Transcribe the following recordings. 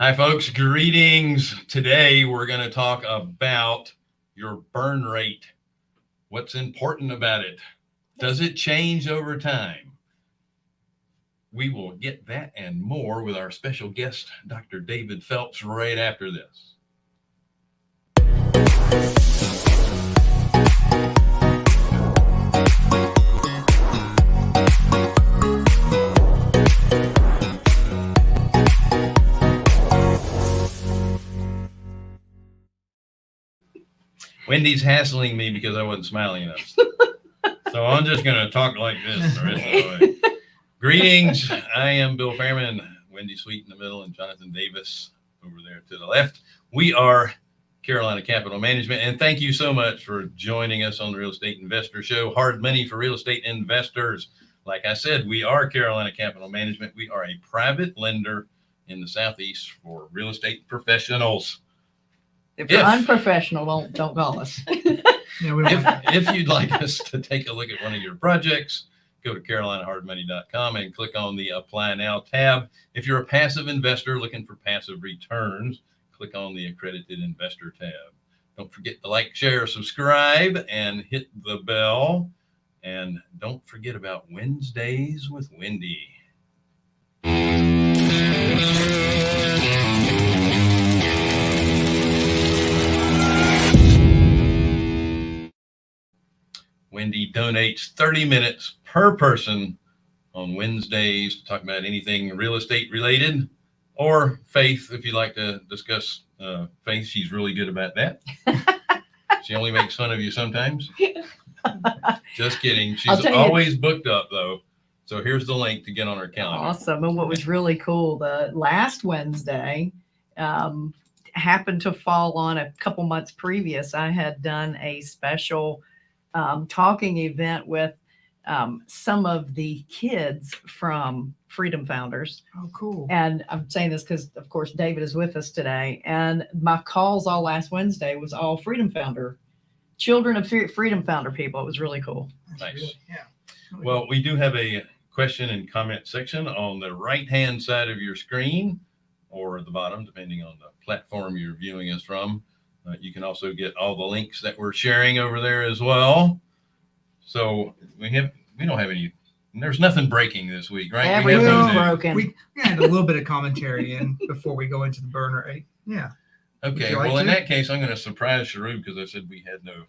Hi, folks. Greetings. Today, we're going to talk about your burn rate. What's important about it? Does it change over time? We will get that and more with our special guest, Dr. David Phelps, right after this. Wendy's hassling me because I wasn't smiling enough. So I'm just going to talk like this the rest of the way. Greetings. I am Bill Fairman, Wendy Sweet in the middle, and Jonathan Davis over there to the left. We are Carolina Capital Management, and thank you so much for joining us on the Real Estate Investor Show, Hard Money for Real Estate Investors. Like I said, we are Carolina Capital Management. We are a private lender in the Southeast for real estate professionals. If you're unprofessional, don't call us. If you'd like us to take a look at one of your projects, go to carolinahardmoney.com and click on the Apply Now tab. If you're a passive investor looking for passive returns, click on the Accredited Investor tab. Don't forget to like, share, subscribe, and hit the bell. And don't forget about Wednesdays with Wendy. Wendy donates 30 minutes per person on Wednesdays to talk about anything real estate related or faith. If you'd like to discuss faith, she's really good about that. She only makes fun of you sometimes. Just kidding. She's always booked up, though. So here's the link to get on her calendar. Awesome. And what was really cool, the last Wednesday happened to fall on a couple months previous. I had done a special talking event with some of the kids from Freedom Founders. Oh, cool. And I'm saying this because, of course, David is with us today. And my calls all last Wednesday was all Freedom Founder, children of Freedom Founder people. It was really cool. Nice. Really, yeah. Really Well, cool. we do have a question and comment section on the right-hand side of your screen or at the bottom, depending on the platform you're viewing us from. You can also get all the links that we're sharing over there as well. So we don't have any. There's nothing breaking this week, right? Everything's broken. We had a little bit of commentary in before we go into the burn rate. Yeah. Okay. Like well, in that case, I'm going to surprise Sharub because I said we had no.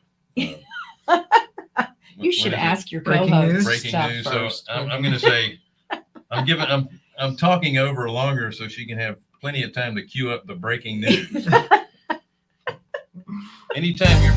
You should ask your Breaking co-host news? Breaking stuff news. first. So I'm going to say I'm talking over longer so she can have plenty of time to queue up the breaking news. Anytime you're.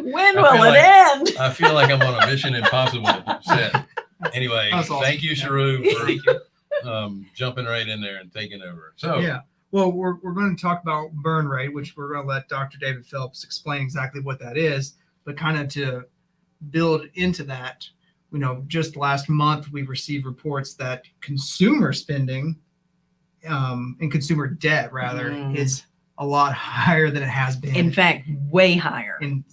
When will it end? I feel like I'm on a Mission Impossible set. Anyway, Awesome. Thank you, Sharub, for jumping right in there and taking over. So Yeah. Well, we're going to talk about burn rate, which we're going to let Dr. David Phelps explain exactly what that is. But kind of to build into that, just last month we received reports that consumer spending and consumer debt rather is a lot higher than it has been. In fact, way higher. in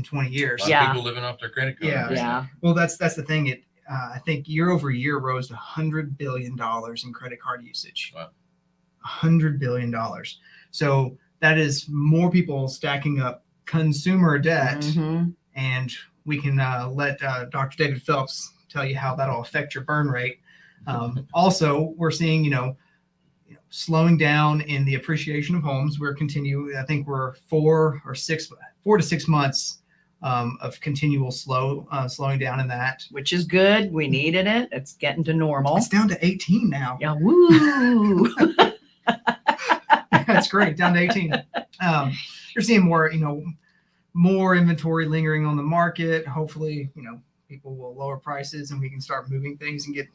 20 years. a lot of people living off their credit card. Yeah. Yeah. Well, that's the thing. I think year over year rose to $100 billion in credit card usage. Wow. $100 billion. So that is more people stacking up consumer debt, Mhm. and we can let Dr. David Phelps tell you how that'll affect your burn rate. Also, we're seeing, slowing down in the appreciation of homes. We're continuing. I think we're 4 to 6 months of continual slowing down in that. Which is good. We needed it. It's getting to normal. It's down to 18 now. Yeah. Woo. That's great. Down to 18. You're seeing more inventory lingering on the market. Hopefully, people will lower prices and we can start moving things and get a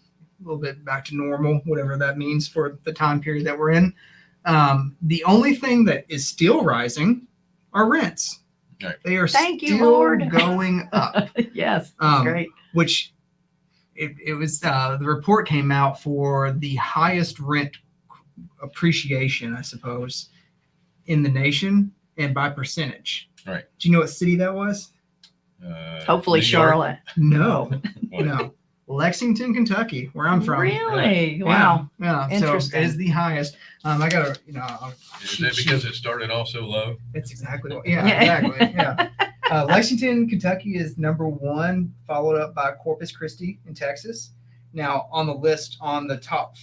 little bit back to normal, whatever that means for the time period that we're in. The only thing that is still rising are rents. Right. They are Thank you, still Lord. going up, Yes. That's great. which it was the report came out for the highest rent appreciation, I suppose, in the nation and by percentage. Right. Do you know what city that was? Hopefully New York? Charlotte. No, What? no. Lexington, Kentucky, where I'm from. Really? Yeah, Wow. Yeah. So Interesting. it is the highest. I gotta, Is that because it started off so low? That's exactly what. Yeah, Yeah. exactly. Yeah. Lexington, Kentucky is number one, followed up by Corpus Christi in Texas. Now on the list, on the top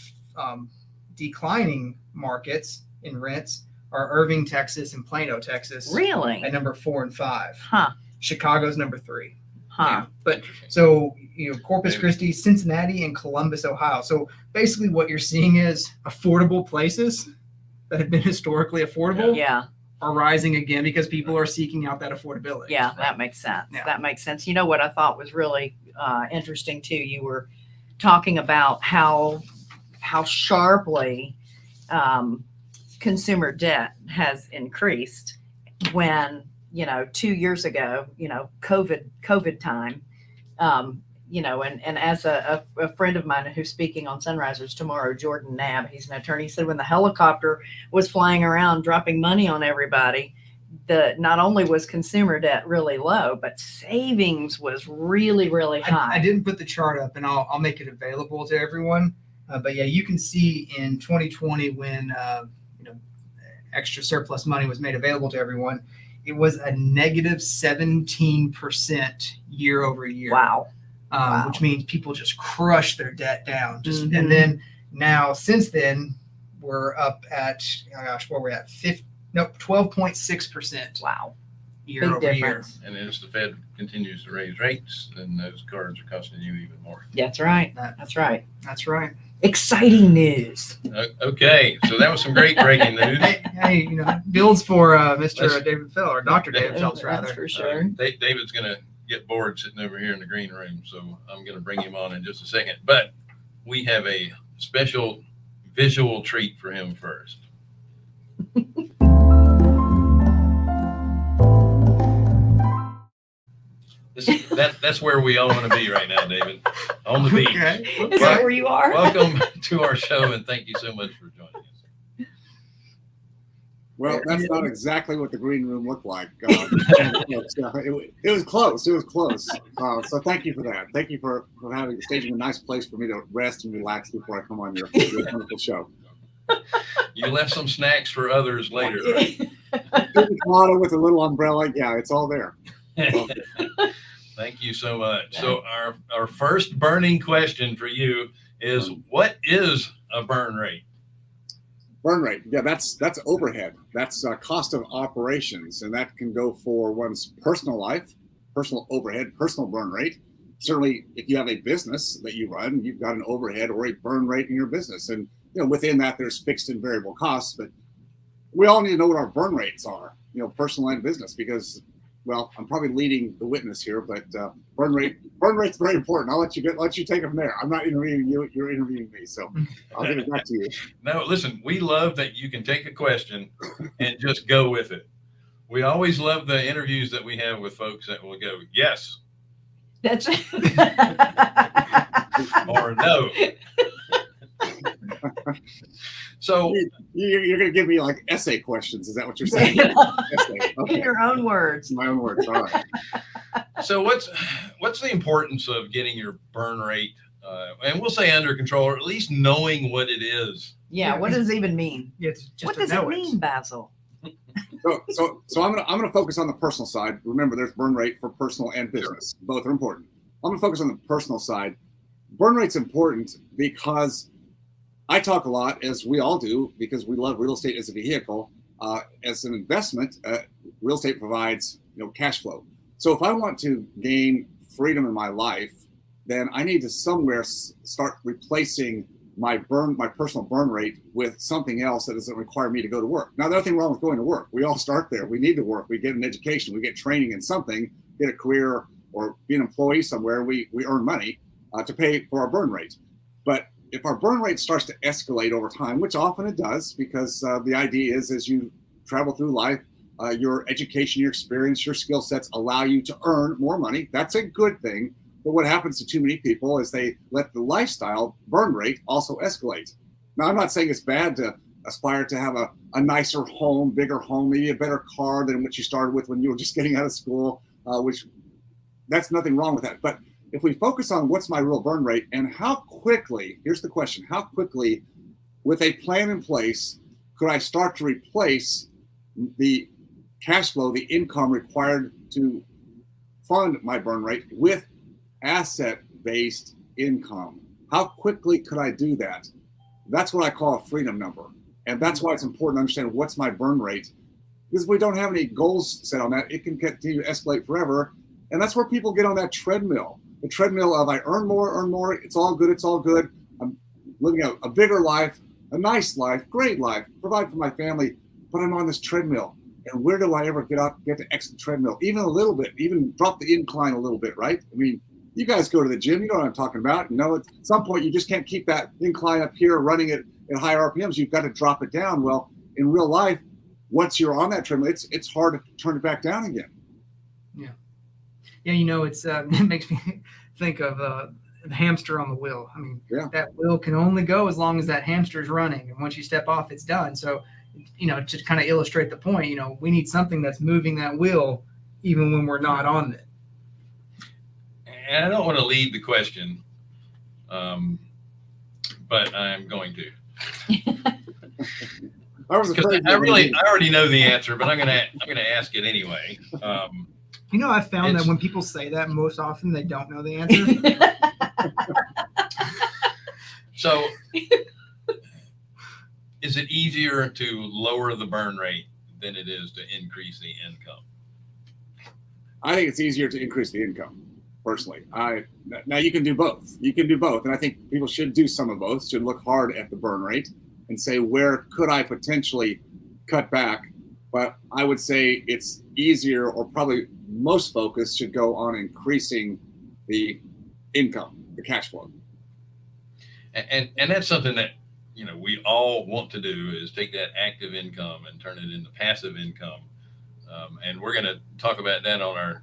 declining markets in rents are Irving, Texas, and Plano, Texas, Really? at number 4 and 5. Huh. Chicago's number 3. Huh. Yeah. But so Corpus Christi, Cincinnati, and Columbus, Ohio. So basically, what you're seeing is affordable places that have been historically affordable Yeah. are rising again because people are seeking out that affordability. Yeah, that makes sense. Yeah. That makes sense. You know what I thought was really interesting too? You were talking about how sharply consumer debt has increased when, 2 years ago, COVID time, and as a friend of mine who's speaking on Sunrisers tomorrow, Jordan Knabb, he's an attorney, said when the helicopter was flying around dropping money on everybody, not only was consumer debt really low, but savings was really, really high. I didn't put the chart up, and I'll make it available to everyone. But yeah, you can see in 2020 when extra surplus money was made available to everyone, it was a negative 17% year over year. Wow. Which means people just crush their debt down. Mhm. And then now, since then, we're up at, where we're at 12.6% Wow. year Big over year. difference. And as the Fed continues to raise rates, then those cards are costing you even more. That's right. That's right. That's right. Exciting news. Okay, so that was some great breaking news. Hey, builds for Mr. Let's- David Phelps, or Dr. David Phelps, rather. That's for sure. David's going to get bored sitting over here in the green room, so I'm going to bring him on in just a second. But we have a special visual treat for him first. That's where we all want to be right now, David, on the beach. Okay. Is that where you are? Welcome to our show, and thank you so much for joining us. Well, that's not exactly what the green room looked like. It was close. It was close. So thank you for that. Thank you for staging a nice place for me to rest and relax before I come on your wonderful show. You left some snacks for others later, right? Colada with a little umbrella. Yeah, it's all there. Thank you so much. So our first burning question for you is, what is a burn rate? Burn rate. Yeah, that's overhead. That's cost of operations, and that can go for one's personal life, personal overhead, personal burn rate. Certainly, if you have a business that you run, you've got an overhead or a burn rate in your business, and within that there's fixed and variable costs. But we all need to know what our burn rates are, personal and business, because, well, I'm probably leading the witness here, but burn rate's very important. I'll let you take it from there. I'm not interviewing you; you're interviewing me, so I'll give it back to you. No, listen, we love that you can take a question and just go with it. We always love the interviews that we have with folks that will go, yes, That's or no. So You're going to give me like essay questions. Is that what you're saying? Essay. in Okay. your own words. My own words. All right. So what's the importance of getting your burn rate, and we'll say under control, or at least knowing what it is? Yeah. What does it even mean? Yeah, it's just What to does it know mean, Basil? So I'm gonna focus on the personal side. Remember, there's burn rate for personal and business. Both are important. I'm gonna focus on the personal side. Burn rate's important because I talk a lot, as we all do, because we love real estate as a vehicle. As an investment, real estate provides cash flow. So if I want to gain freedom in my life, then I need to somewhere start replacing my personal burn rate with something else that doesn't require me to go to work. Now, there's nothing wrong with going to work. We all start there. We need to work. We get an education. We get training in something, get a career, or be an employee somewhere. We earn money to pay for our burn rate. But if our burn rate starts to escalate over time, which often it does, because the idea is as you travel through life, your education, your experience, your skill sets allow you to earn more money. That's a good thing. But what happens to too many people is they let the lifestyle burn rate also escalate. Now, I'm not saying it's bad to aspire to have a nicer home, bigger home, maybe a better car than what you started with when you were just getting out of school, which that's nothing wrong with that. But if we focus on what's my real burn rate and how quickly, here's the question, how quickly with a plan in place could I start to replace the cash flow, the income required to fund my burn rate with asset-based income? How quickly could I do that? That's what I call a freedom number. And that's why it's important to understand what's my burn rate. Because if we don't have any goals set on that, it can continue to escalate forever. And that's where people get on that treadmill. The treadmill of I earn more, it's all good, I'm living a bigger life, a nice life, great life, provide for my family, but I'm on this treadmill. And where do I ever get to exit the treadmill? Even a little bit, even drop the incline a little bit, right? I mean, you guys go to the gym, you know what I'm talking about. You know, at some point you just can't keep that incline up here running it at higher RPMs. You've got to drop it down. Well, in real life, once you're on that treadmill, it's hard to turn it back down again. Yeah, you know, it's it makes me think of the hamster on the wheel. I mean, that wheel can only go as long as that hamster is running, and once you step off, it's done. So, you know, to kind of illustrate the point, you know, we need something that's moving that wheel even when we're not on it. And I don't want to lead the question, but I'm going to. I already know the answer, but I'm gonna ask it anyway. You know, I found that when people say that, most often they don't know the answer. So, is it easier to lower the burn rate than it is to increase the income? I think it's easier to increase the income, personally. Now you can do both. And I think people should do some of both, should look hard at the burn rate and say, where could I potentially cut back? But I would say it's easier, or probably most focus should go on increasing the income, the cash flow. And that's something that, you know, we all want to do, is take that active income and turn it into passive income. And we're going to talk about that on our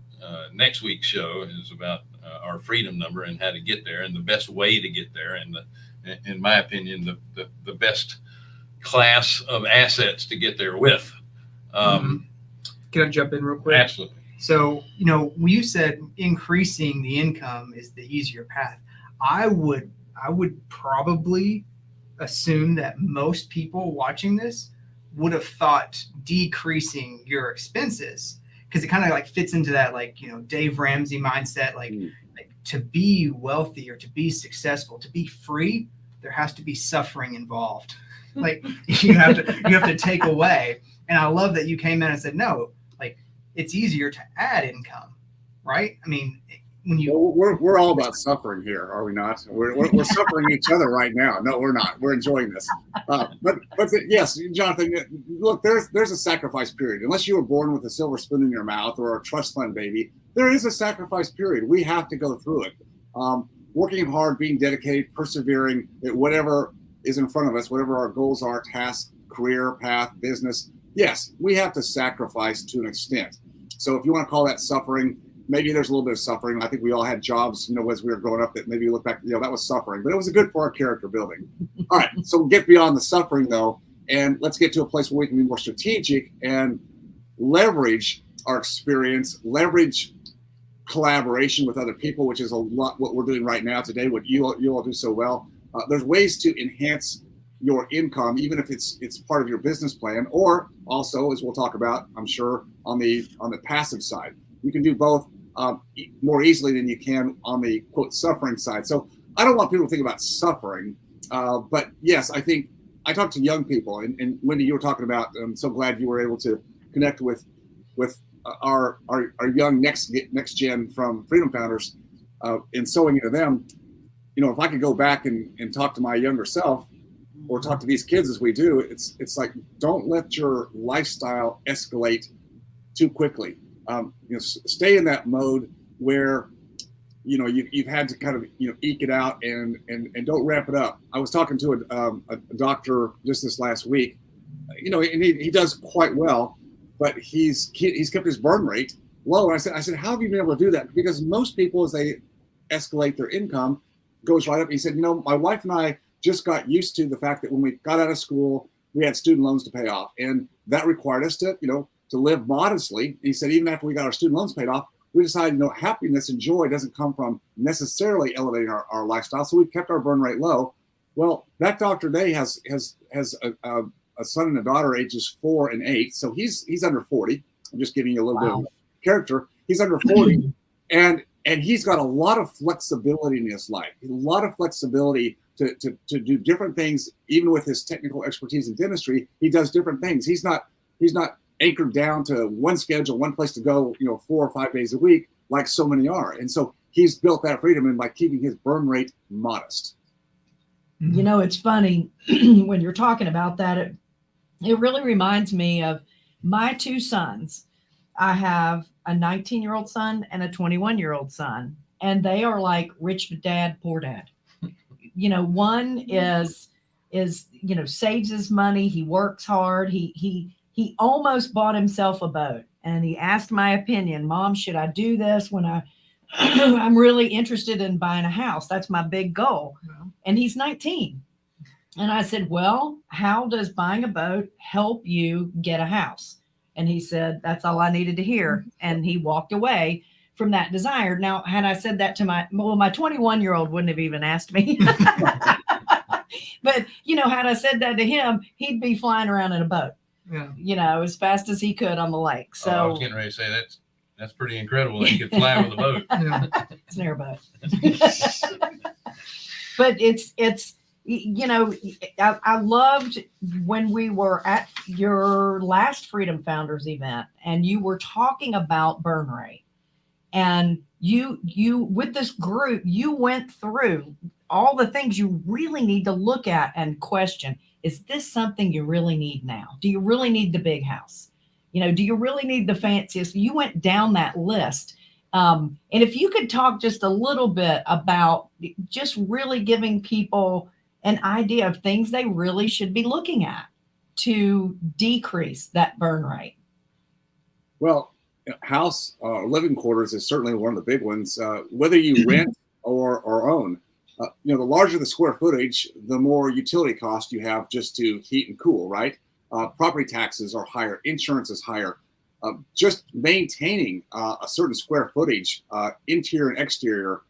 next week's show, is about our freedom number and how to get there, and the best way to get there, and in my opinion, the best class of assets to get there with. Can I jump in real quick? Absolutely. So, you know, you said increasing the income is the easier path. I would probably assume that most people watching this would have thought decreasing your expenses, because it kind of like fits into that, like, you know, Dave Ramsey mindset, like to be wealthy or to be successful, to be free, there has to be suffering involved. Like you have to take away. And I love that you came in and said, no, like it's easier to add income, right? I mean, when you we're all about suffering here, are we not? We're suffering each other right now. No, we're not. We're enjoying this. But yes, Jonathan, look, there's a sacrifice period. Unless you were born with a silver spoon in your mouth or a trust fund baby, there is a sacrifice period. We have to go through it. Working hard, being dedicated, persevering at whatever is in front of us, whatever our goals are, tasks, career path, business. Yes, we have to sacrifice to an extent. So if you want to call that suffering, maybe there's a little bit of suffering. I think we all had jobs, you know, as we were growing up that maybe you look back, you know, that was suffering, but it was good for our character building. All right, so get beyond the suffering though, and let's get to a place where we can be more strategic and leverage our experience, leverage collaboration with other people, which is a lot what we're doing right now today, what you all do so well. There's ways to enhance your income, even if it's part of your business plan, or also, as we'll talk about, I'm sure, on the passive side. You can do both more easily than you can on the quote suffering side. So I don't want people to think about suffering, but yes, I think I talk to young people, and Wendy, you were talking about. I'm so glad you were able to connect with our young next gen from Freedom Founders, and sewing into them. You know, if I could go back and talk to my younger self, or talk to these kids as we do, it's like, don't let your lifestyle escalate too quickly. You know, stay in that mode where, you know, you've had to kind of, you know, eke it out and don't ramp it up. I was talking to a doctor just this last week, you know, and he does quite well, but he's kept his burn rate low. And I said, how have you been able to do that? Because most people, as they escalate their income goes right up. He said, you know, my wife and I just got used to the fact that when we got out of school, we had student loans to pay off. And that required us to, you know, to live modestly. He said, even after we got our student loans paid off, we decided, you know, happiness and joy doesn't come from necessarily elevating our lifestyle. So we kept our burn rate low. Well, that Dr. Day has a son and a daughter ages 4 and 8. So he's under 40. I'm just giving you a little bit of character. He's under 40 and he's got a lot of flexibility in his life, a lot of flexibility to do different things. Even with his technical expertise in dentistry, he does different things. He's not anchored down to one schedule, one place to go, you know, 4 or 5 days a week, like so many are. And so he's built that freedom in by keeping his burn rate modest. You know, it's funny when you're talking about that, it really reminds me of my 2 sons. I have a 19-year-old son and a 21-year-old son, and they are like rich dad, poor dad. You know, one is, you know, saves his money. He works hard. He almost bought himself a boat, and he asked my opinion. Mom, should I do this when I'm really interested in buying a house? That's my big goal. Well, And he's 19. And I said, well, how does buying a boat help you get a house? And he said, that's all I needed to hear. And he walked away from that desire. Now, had I said that to my 21-year-old wouldn't have even asked me. But, you know, had I said that to him, he'd be flying around in a boat, yeah. you know, as fast as he could on the lake. Oh, I was So getting ready to say that's pretty incredible that you could fly with a boat. Yeah. it's an airboat. But it's, you know, I loved when we were at your last Freedom Founders event and you were talking about burn rate, and you with this group, you went through all the things you really need to look at and question. Is this something you really need now? Do you really need the big house? You know, do you really need the fanciest? You went down that list. And if you could talk just a little bit about just really giving people an idea of things they really should be looking at to decrease that burn rate. Well, house living quarters is certainly one of the big ones. Whether you rent or own, you know, the larger the square footage, the more utility cost you have just to heat and cool, right? Property taxes are higher, insurance is higher. Just maintaining a certain square footage, interior and exterior,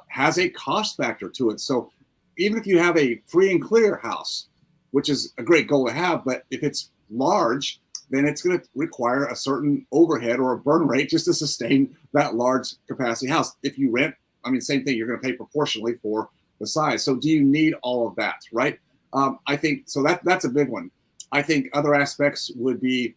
has a cost factor to it. So even if you have a free and clear house, which is a great goal to have, but if it's large, then it's going to require a certain overhead or a burn rate just to sustain that large capacity house. If you rent, I mean, same thing, you're going to pay proportionally for the size. So do you need all of that, right? I think, so that's a big one. I think other aspects would be,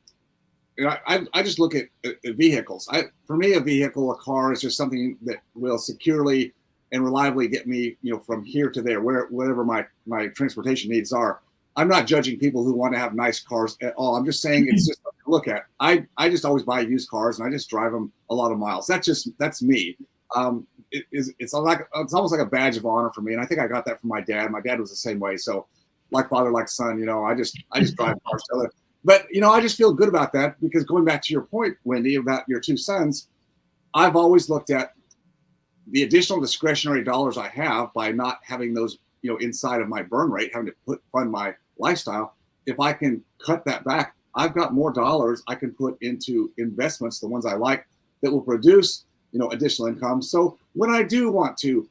you know, I just look at vehicles. For me, a car is just something that will securely and reliably get me, you know, from here to there, whatever my transportation needs are. I'm not judging people who want to have nice cars at all. I'm just saying it's just something to look at. I just always buy used cars and I just drive them a lot of miles. That's me. It's almost like a badge of honor for me, and I think I got that from my dad. My dad was the same way. So, like father, like son, you know, I just drive cars together. But you know, I just feel good about that because going back to your point, Wendy, about your 2 sons, I've always looked at the additional discretionary dollars I have by not having those, you know, inside of my burn rate, having to fund my lifestyle. If I can cut that back, I've got more dollars I can put into investments, the ones I like, that will produce, you know, additional income. So when I do want to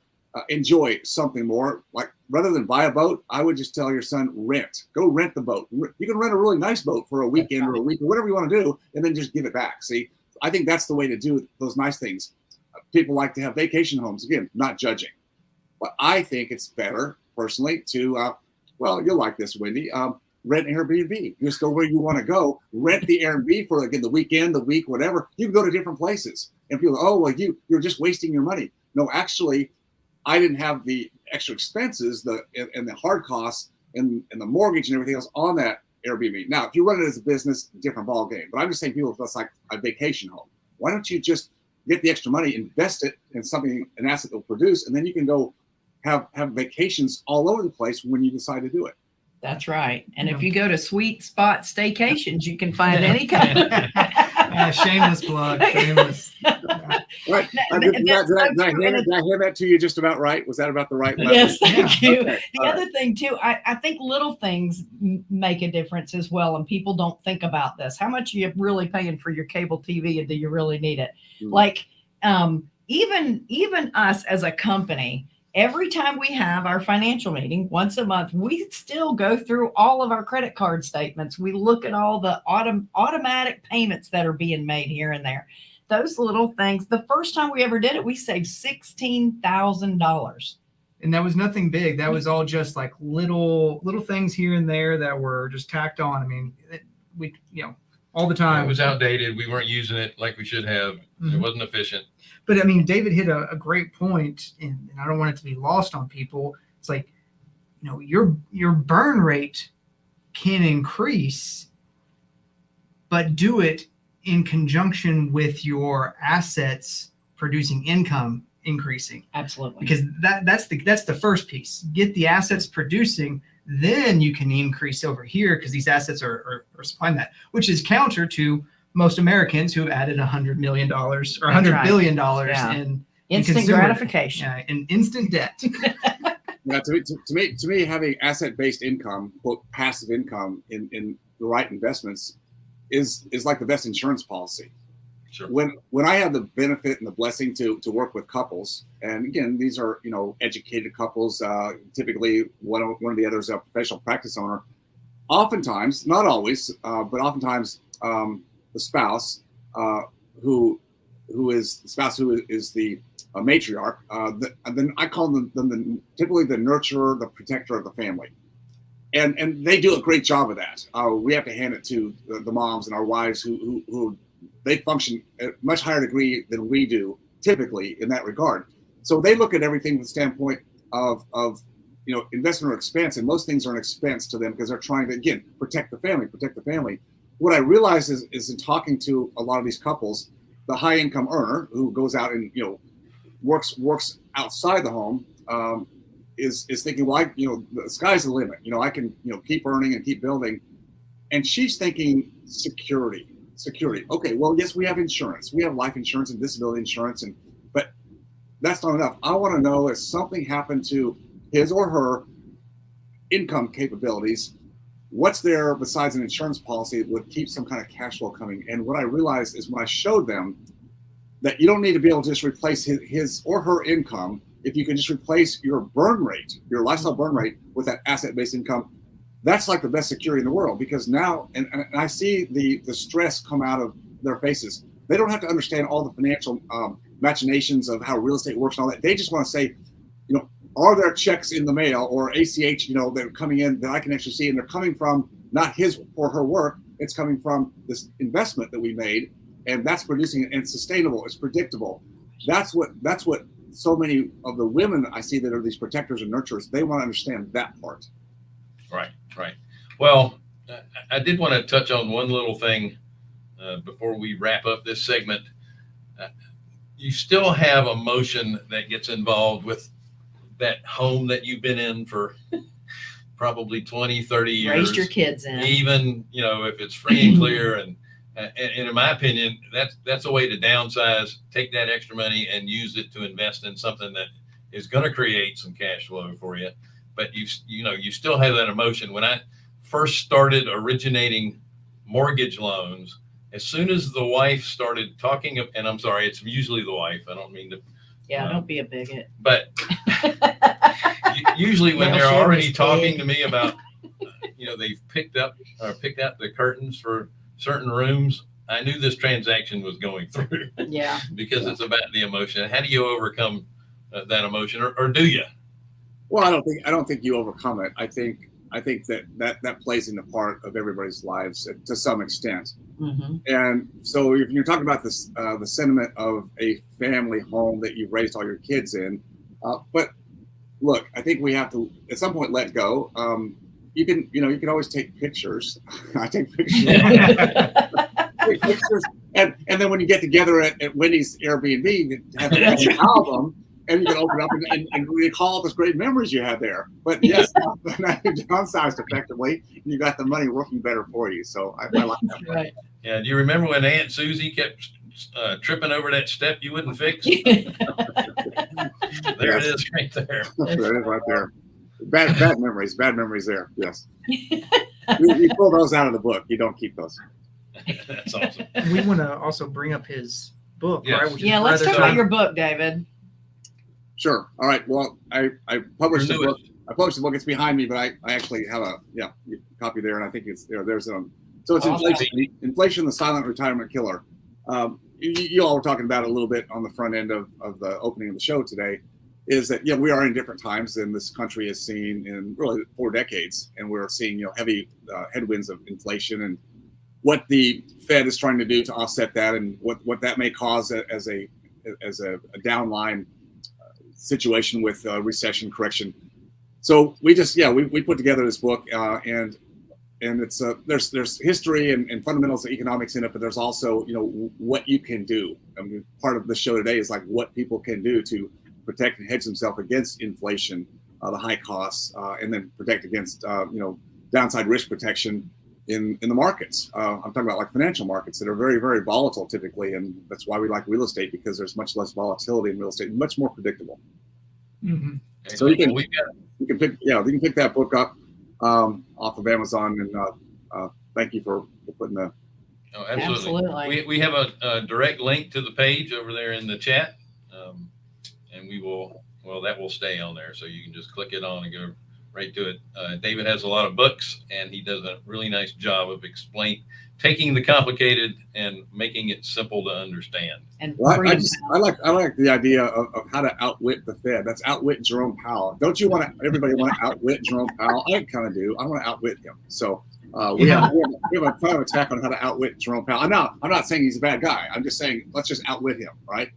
enjoy something more, like rather than buy a boat, I would just tell your son, go rent the boat. You can rent a really nice boat for a weekend or a week or whatever you want to do, and then just give it back. See, I think that's the way to do those nice things. People like to have vacation homes. Again, not judging, but I think it's better personally to, well, you'll like this, Wendy, rent Airbnb. Just go where you want to go, rent the Airbnb for again the weekend, the week, whatever. You can go to different places, and people, oh, well, you're just wasting your money. No, actually, I didn't have the extra expenses, and the hard costs, and the mortgage and everything else on that Airbnb. Now, if you run it as a business, different ball game. But I'm just saying, people, that's like a vacation home. Why don't you just get the extra money, invest it in something, an asset that will produce, and then you can go have vacations all over the place when you decide to do it. That's right. And if you go to Sweet Spot Staycations, you can find any kind of Shameless plug. Shameless. Right. Did I hear that to you just about right? Was that about the right level? Yes, thank you. Okay, The all other thing too, I think little things make a difference as well, and people don't think about this. How much are you really paying for your cable TV, and do you really need it? Mm. Like, even us as a company, every time we have our financial meeting once a month, we still go through all of our credit card statements. We look at all the automatic payments that are being made here and there. Those little things. The first time we ever did it, we saved $16,000. And that was nothing big. That was all just like little things here and there that were just tacked on. I mean, we all the time. It was outdated. We weren't using it like we should have. It wasn't efficient. But I mean, David hit a great point, and I don't want it to be lost on people. It's like, your burn rate can increase, but do it in conjunction with your assets producing income increasing. Absolutely. Because that's the first piece. Get the assets producing, then you can increase over here because these assets are supplying that, which is counter to most Americans who have added $100 million or $100 billion in instant consumer, gratification. in instant debt. Yeah, to me, having asset-based income, quote, passive income in the right investments is like the best insurance policy. Sure. When I have the benefit and the blessing to work with couples, and again, these are educated couples, typically one of the others a professional practice owner. Oftentimes, not always, but oftentimes, the spouse who is the matriarch, then I call them typically the nurturer, the protector of the family. And they do a great job of that. We have to hand it to the moms and our wives who they function at a much higher degree than we do typically in that regard. So they look at everything from the standpoint of investment or expense, and most things are an expense to them because they're trying to, again, protect the family. What I realize is in talking to a lot of these couples, the high income earner who goes out and works outside the home is thinking, well, the sky's the limit. I can keep earning and keep building, and she's thinking security. Okay, well, yes, we have insurance. We have life insurance and disability insurance, but that's not enough. I want to know if something happened to his or her income capabilities, what's there besides an insurance policy that would keep some kind of cash flow coming? And what I realized is when I showed them that you don't need to be able to just replace his or her income. If you can just replace your burn rate, your lifestyle burn rate with that asset-based income, that's like the best security in the world, because now, and I see the stress come out of their faces. They don't have to understand all the financial machinations of how real estate works and all that. They just want to say, are there checks in the mail or ACH, that are coming in that I can actually see, and they're coming from not his or her work. It's coming from this investment that we made, and that's producing it, and it's sustainable. It's predictable. That's what so many of the women I see that are these protectors and nurturers, they want to understand that part. Right. Well, I did want to touch on one little thing before we wrap up this segment. You still have emotion that gets involved with that home that you've been in for probably 20, 30 years. Raised your kids in. Even, if it's free and clear. And in my opinion, that's a way to downsize, take that extra money and use it to invest in something that is going to create some cash flow for you. But you still have that emotion. When I first started originating mortgage loans, as soon as the wife started talking, and I'm sorry, it's usually the wife. I don't mean to. Yeah, don't be a bigot. But usually when they're already talking to me about, they've picked out the curtains for certain rooms, I knew this transaction was going through. Yeah. Because it's about the emotion. How do you overcome that emotion, or do you? Well, I don't think you overcome it. I think that plays into part of everybody's lives to some extent. Mm-hmm. And so if you're talking about this, the sentiment of a family home that you've raised all your kids in, but look, I think we have to at some point let go. You can always take pictures. I take pictures. Take pictures. And then when you get together at Wendy's Airbnb, you have an album. and you can open it up and recall those great memories you had there. But yes, now you downsized effectively. You got the money working better for you. So I like that. Right. Yeah. Do you remember when Aunt Susie kept tripping over that step you wouldn't fix? There it is right there. There it is right there. Bad memories there. Yes. You pull those out of the book. You don't keep those. That's awesome. We want to also bring up his book, Yes. right? Which is Yeah, let's rather talk about fun. your book, David. Sure. All right. Well, I published the Renew book. I published the book. It's behind me, but I actually have a copy there, and I think it's there. There's so it's Awesome. inflation, the silent retirement killer. You all were talking about it a little bit on the front end of the opening of the show today. Is that we are in different times than this country has seen in really 4 decades, and we're seeing heavy headwinds of inflation and what the Fed is trying to do to offset that, and what that may cause as a downline situation with recession correction. So we just we put together this book, and it's there's history and fundamentals of economics in it, but there's also what you can do. I mean, part of the show today is like what people can do to protect and hedge themselves against inflation, the high costs, and then protect against downside risk protection in the markets. I'm talking about like financial markets that are very, very volatile typically, and that's why we like real estate, because there's much less volatility in real estate, much more predictable. Mm-hmm. So you can pick that book up off of Amazon, and thank you for putting the. Oh, absolutely. Absolutely. We have a direct link to the page over there in the chat, and that will stay on there, so you can just click it on and go right to it. David has a lot of books, and he does a really nice job of taking the complicated and making it simple to understand. And Well, I like the idea of how to outwit the Fed. That's outwit Jerome Powell. Don't you everybody want to outwit Jerome Powell? I kind of do. I want to outwit him. So we have a plan of attack on how to outwit Jerome Powell. I'm not saying he's a bad guy. I'm just saying let's just outwit him, right?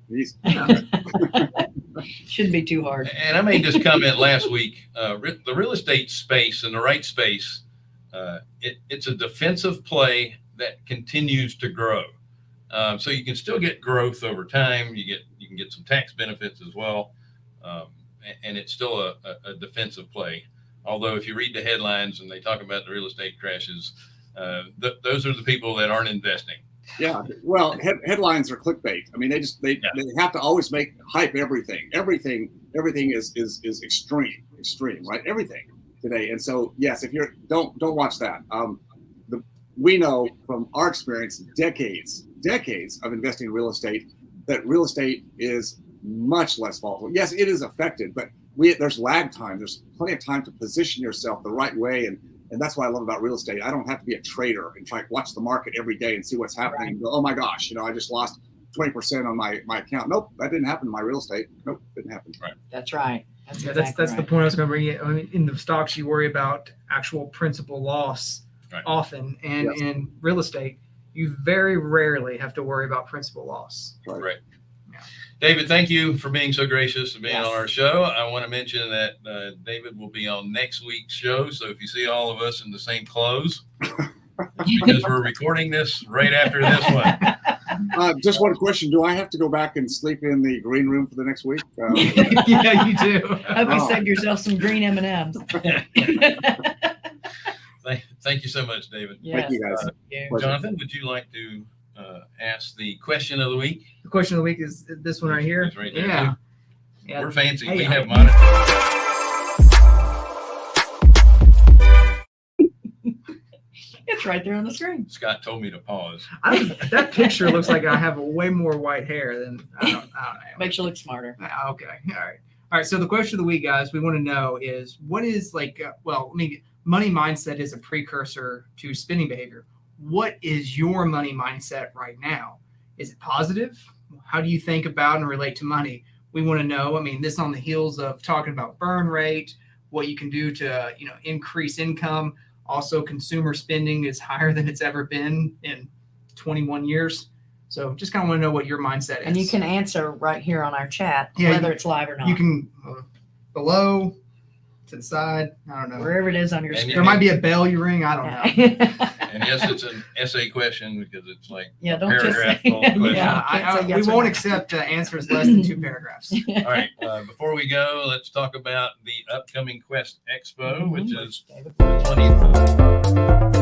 shouldn't be too hard. And I made this comment last week. The real estate space and the right space, it's a defensive play that continues to grow. So you can still get growth over time. You can get some tax benefits as well, and it's still a defensive play. Although if you read the headlines and they talk about the real estate crashes, those are the people that aren't investing. Yeah, well, headlines are clickbait. I mean, they have to always make hype everything. Everything is extreme, right? Everything today. And so, yes, if you're don't watch that. We know from our experience, decades of investing in real estate, that real estate is much less volatile. Yes, it is affected, but there's lag time. There's plenty of time to position yourself the right way, and that's what I love about real estate. I don't have to be a trader and try to watch the market every day and see what's happening. Right. And go, oh my gosh, I just lost 20% on my account. Nope, that didn't happen in my real estate. Nope, didn't happen. Right. That's right. That's the point I was going to bring in. I mean, in the stocks, you worry about actual principal loss often, and in real estate, you very rarely have to worry about principal loss. Right. Yeah. David, thank you for being so gracious and being on our show. I want to mention that David will be on next week's show. So if you see all of us in the same clothes, because we're recording this right after this one. Just one question. Do I have to go back and sleep in the green room for the next week? Yeah, you do. Hope you saved yourself some green M&Ms. Thank you so much, David. Yes, thank you, guys. Jonathan, would you like to ask the question of the week? The question of the week is this one right here. It's right there. Yeah. We're fancy. Hey, we have monitors. It's right there on the screen. Scott told me to pause. That picture looks like I have way more white hair than I don't know. Makes you look smarter. Okay. All right. So the question of the week, guys, we want to know is what is money mindset is a precursor to spending behavior. What is your money mindset right now? Is it positive? How do you think about and relate to money? We want to know. I mean, this on the heels of talking about burn rate, what you can do to, increase income. Also, consumer spending is higher than it's ever been in 21 years. So just kind of want to know what your mindset is. And you can answer right here on our chat, Yeah, whether it's live or not. You can below, to the side. I don't know. Wherever it is on your screen. There might be a bell you ring. I don't know. And yes, it's an essay question because it's like Yeah, a don't just paragraph say, full of questions. yeah, I can't say we yes or won't no. accept answers less than 2 paragraphs. All right. Before we go, let's talk about the upcoming Quest Expo, which is the 20th.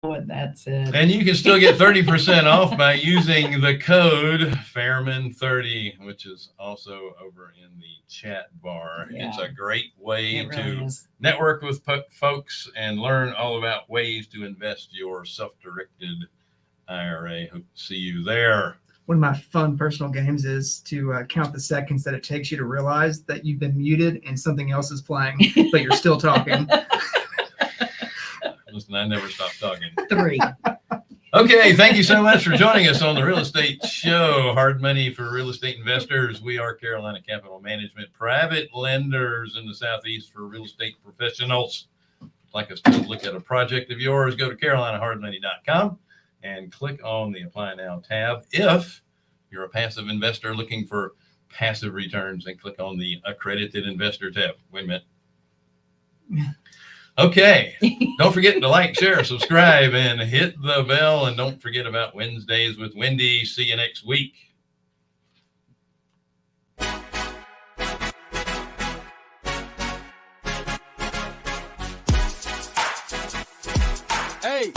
And that's it. And you can still get 30% off by using the code Fairman30, which is also over in the chat bar. Yeah. It's a great way It really to is. network with folks and learn all about ways to invest your self-directed IRA. Hope to see you there. One of my fun personal games is to count the seconds that it takes you to realize that you've been muted and something else is playing, but you're still talking. Listen, I never stop talking. 3. Okay, thank you so much for joining us on the Real Estate Show. Hard money for real estate investors. We are Carolina Capital Management, private lenders in the Southeast for real estate professionals. If you'd like us to look at a project of yours, go to carolinahardmoney.com and click on the Apply Now tab. If you're a passive investor looking for passive returns, then click on the Accredited Investor tab. Wait a minute. Okay. Don't forget to like, share, subscribe, and hit the bell. And don't forget about Wednesdays with Wendy. See you next week. Hey.